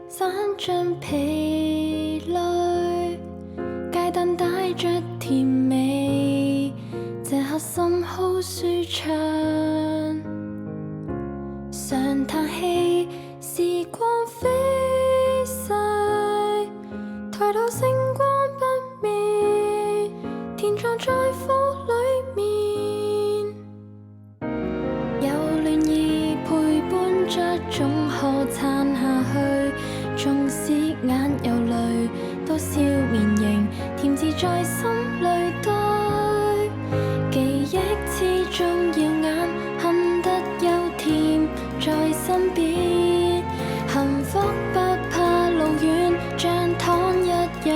散進疲累，街燈帶着甜味，這刻心好舒暢。常嘆氣，時光飛逝，抬頭星光不滅，填藏在火裏面。有暖意陪伴着，總可撐下去。縱使眼有淚，都笑面迎，甜字在心裏堆。記憶始終耀眼，恨得又甜在身邊。幸福不怕路遠，像糖一樣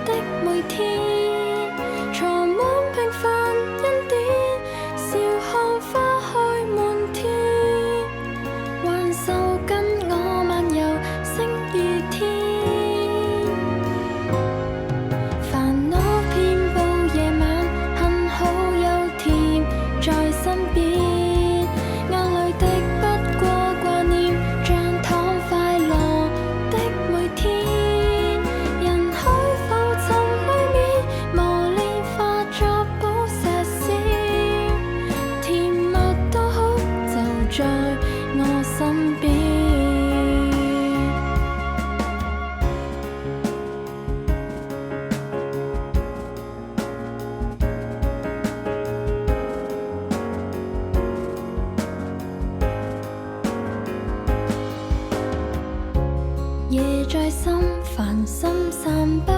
的每天。坐滿平凡恩典，笑看花開滿天。挽手跟我漫遊，星與天。煩惱遍佈夜晚，幸好有甜在身邊。眼淚的不過掛念，像糖快樂的每天。人海浮沉裏面，磨練化作寶石閃。甜蜜都好，就在我身邊。夜在心，繁心散不